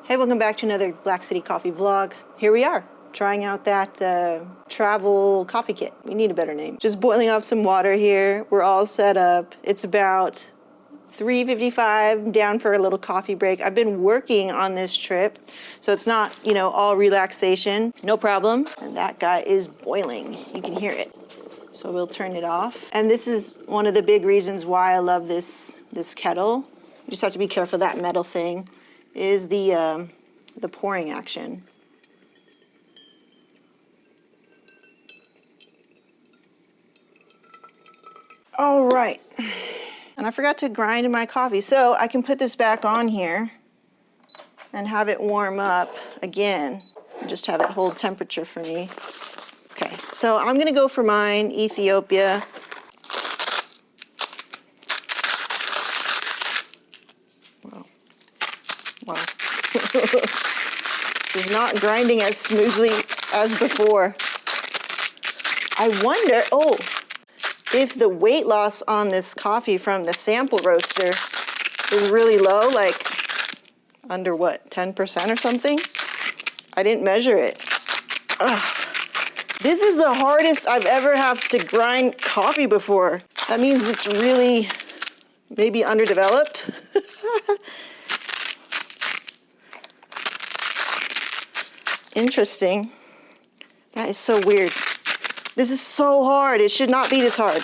Hey, welcome back to another Black City Coffee vlog. Here we are, trying out that travel coffee kit. We need a better name. Just boiling up some water here. We're all set up. It's about 3:55, down for a little coffee break. I've been working on this trip, so it's not, all relaxation. No problem. And that guy is boiling. You can hear it. So we'll turn it off. And this is one of the big reasons why I love this kettle. You just have to be careful of that metal thing. Is the pouring action. All right. And I forgot to grind my coffee, so I can put this back on here and have it warm up again and just have it hold temperature for me. Okay, so I'm gonna go for mine, Ethiopia. Wow. It's not grinding as smoothly as before. I wonder, if the weight loss on this coffee from the sample roaster is really low, like under what, 10% or something? I didn't measure it. Ugh. This is the hardest I've ever had to grind coffee before. That means it's really maybe underdeveloped. Interesting. That is so weird. This is so hard. It should not be this hard.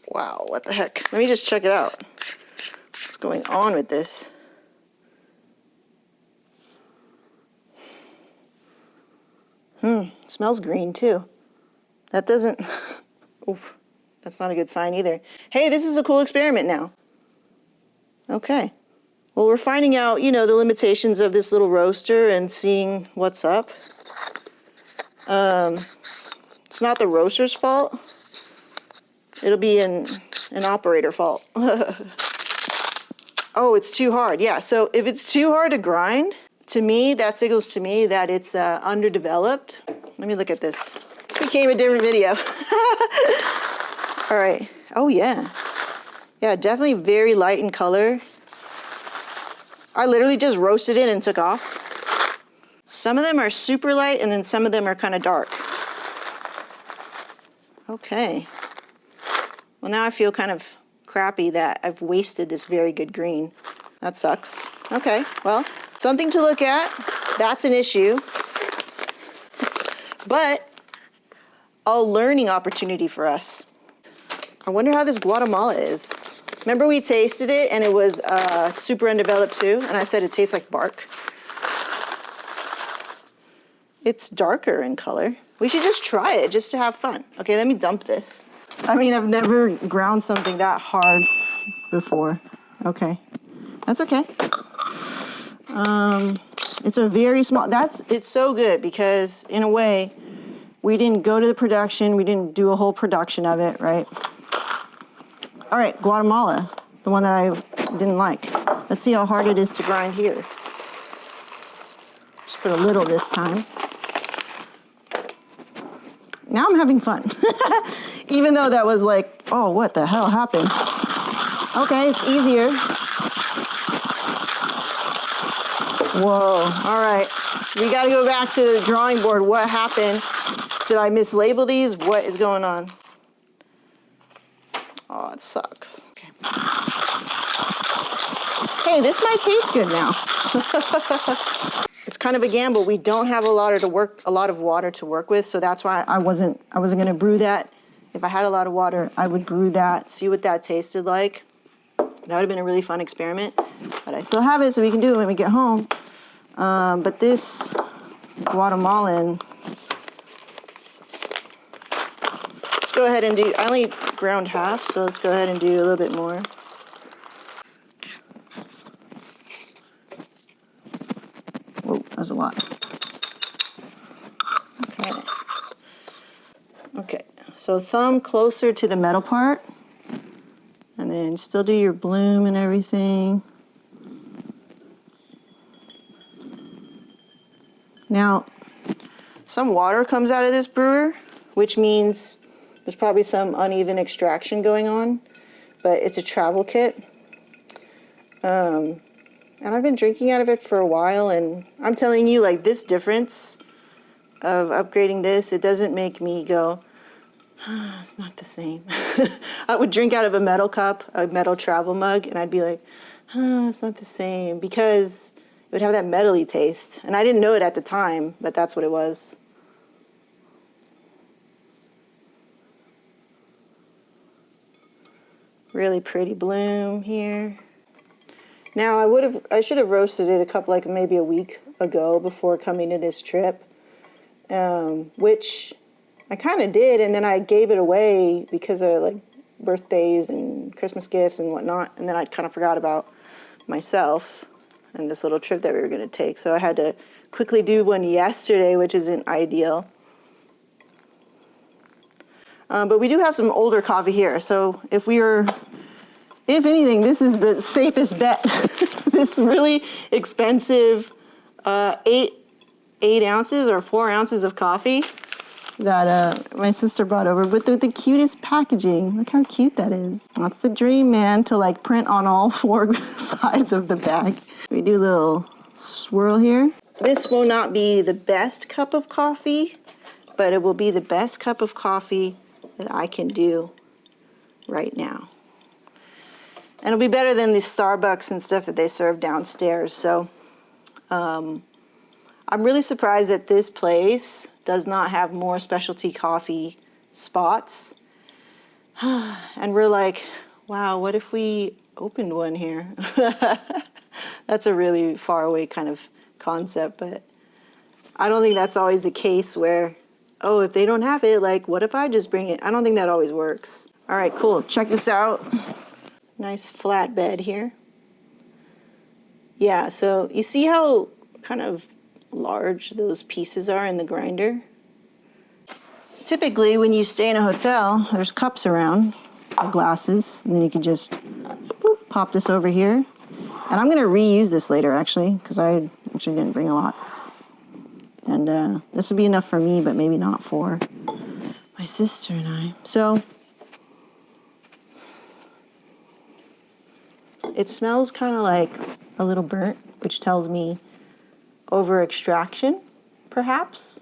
Wow, what the heck? Let me just check it out. What's going on with this? Smells green too. That doesn't, oof, that's not a good sign either. Hey, this is a cool experiment now. Okay. Well, we're finding out, the limitations of this little roaster and seeing what's up. It's not the roaster's fault. It'll be an operator fault. Oh, it's too hard. Yeah, so if it's too hard to grind, to me, that signals to me that it's underdeveloped. Let me look at this. This became a different video. All right. Oh, yeah. Yeah, definitely very light in color. I literally just roasted it and took off. Some of them are super light and then some of them are kind of dark. Okay. Well, now I feel kind of crappy that I've wasted this very good green. That sucks. Okay, well, something to look at. That's an issue. But a learning opportunity for us. I wonder how this Guatemala is. Remember we tasted it and it was super undeveloped too, and I said it tastes like bark. It's darker in color. We should just try it just to have fun. Okay, let me dump this. I mean, I've never ground something that hard before. Okay, that's okay. It's a very small, it's so good because in a way, we didn't go to the production, we didn't do a whole production of it, right? All right, Guatemala, the one that I didn't like. Let's see how hard it is to grind here. Just put a little this time. Now I'm having fun. Even though that was like, oh, what the hell happened? Okay, it's easier. Whoa, all right. We gotta go back to the drawing board. What happened? Did I mislabel these? What is going on? Oh, it sucks. Okay. Hey, this might taste good now. It's kind of a gamble. We don't have a lot of water to work with, so that's why I wasn't gonna brew that. If I had a lot of water, I would brew that, see what that tasted like. That would have been a really fun experiment. But I still have it, so we can do it when we get home. But this Guatemalan, let's go ahead and do, I only ground half, so let's go ahead and do a little bit more. Whoa, that was a lot. Okay. Okay, so thumb closer to the metal part, and then still do your bloom and everything. Now, some water comes out of this brewer, which means there's probably some uneven extraction going on. but it's a travel kit. And I've been drinking out of it for a while, and I'm telling you, like, this difference of upgrading this, it doesn't make me go, it's not the same. I would drink out of a metal cup, a metal travel mug, and I'd be like, it's not the same, because it would have that metally taste. And I didn't know it at the time, but that's what it was. Really pretty bloom here. Now I should have roasted it like maybe a week ago before coming to this trip, which I kind of did, and then I gave it away because of like birthdays and Christmas gifts and whatnot, and then I kind of forgot about myself and this little trip that we were going to take. So I had to quickly do one yesterday, which isn't ideal. But we do have some older coffee here, so if anything, this is the safest bet. This really expensive 8 ounces or 4 ounces of coffee that my sister brought over with the cutest packaging. Look how cute that is. That's the dream, man, to like print on all 4 sides of the bag. We do a little swirl here. This will not be the best cup of coffee, but it will be the best cup of coffee that I can do right now. And it'll be better than the Starbucks and stuff that they serve downstairs. So I'm really surprised that this place does not have more specialty coffee spots. And we're like, wow, what if we opened one here? That's a really far away kind of concept, but I don't think that's always the case where, oh, if they don't have it, like, what if I just bring it? I don't think that always works. All right, cool. Check this out. Nice flat bed here. Yeah, so you see how kind of large those pieces are in the grinder? Typically, when you stay in a hotel, there's cups around, glasses, and then you can just pop this over here. And I'm going to reuse this later, actually, because I actually didn't bring a lot. And this would be enough for me, but maybe not for my sister and I. So it smells kind of like a little burnt, which tells me over extraction, perhaps,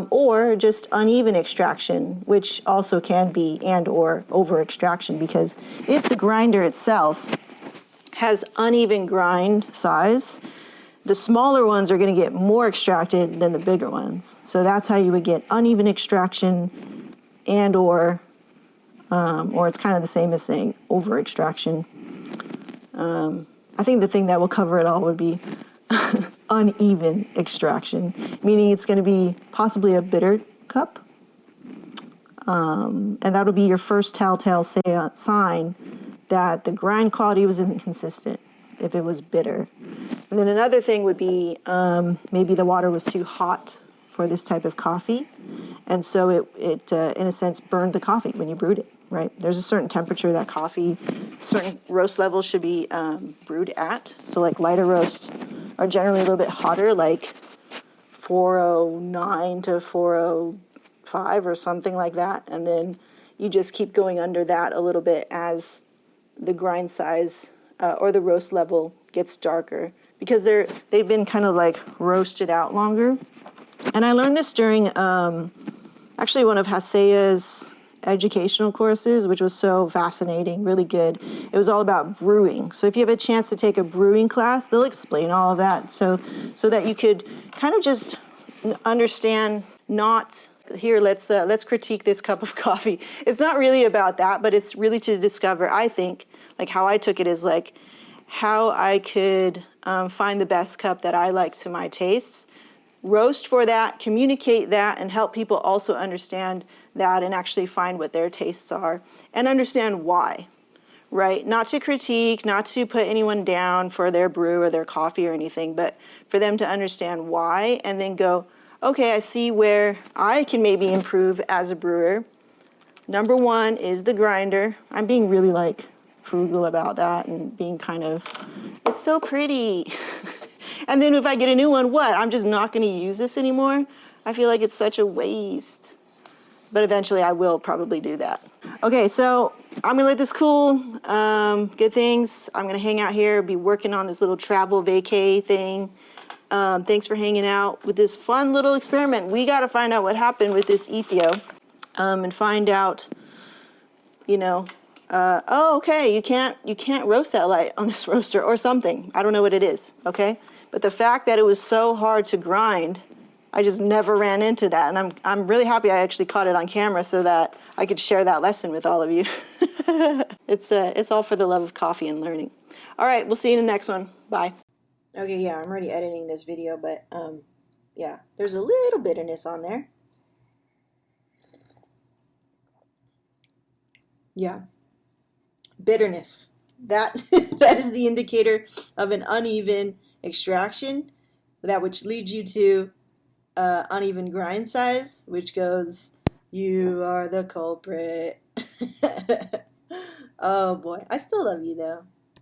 or just uneven extraction, which also can be and or over extraction, because if the grinder itself has uneven grind size, the smaller ones are going to get more extracted than the bigger ones. So that's how you would get uneven extraction and or it's kind of the same as saying over extraction. I think the thing that will cover it all would be uneven extraction, meaning it's going to be possibly a bitter cup. And that'll be your first telltale sign that the grind quality was inconsistent if it was bitter. And then another thing would be maybe the water was too hot for this type of coffee. And so it in a sense, burned the coffee when you brewed it, right? There's a certain temperature that coffee, certain roast levels should be brewed at. So like lighter roasts are generally a little bit hotter, like 409 to 405 or something like that. And then you just keep going under that a little bit as the grind size or the roast level gets darker, because they've been kind of like roasted out longer. And I learned this during actually one of Haseya's educational courses, which was so fascinating, really good. It was all about brewing. So if you have a chance to take a brewing class, they'll explain all of that so that you could kind of just understand, not here, let's critique this cup of coffee. It's not really about that, but it's really to discover, I think, like how I took it is like how I could find the best cup that I like to my tastes, roast for that, communicate that, and help people also understand that and actually find what their tastes are and understand why, right? Not to critique, not to put anyone down for their brew or their coffee or anything, but for them to understand why and then go, okay, I see where I can maybe improve as a brewer. Number one is the grinder. I'm being really like frugal about that and being kind of, it's so pretty. And then if I get a new one, what? I'm just not going to use this anymore? I feel like it's such a waste. But eventually I will probably do that. Okay, so I'm gonna let this cool. Good things. I'm gonna hang out here, be working on this little travel vacay thing. Thanks for hanging out with this fun little experiment. We got to find out what happened with this Ethio, and find out, you know, oh, okay, you can't roast that light on this roaster or something. I don't know what it is, okay? But the fact that it was so hard to grind, I just never ran into that, and I'm really happy I actually caught it on camera so that I could share that lesson with all of you. It's all for the love of coffee and learning. All right, we'll see you in the next one. Bye. Okay, yeah, I'm already editing this video, but yeah, there's a little bitterness on there. Yeah, bitterness. That that is the indicator of an uneven extraction, that which leads you to uneven grind size, which goes, you are the culprit. Oh boy, I still love you though.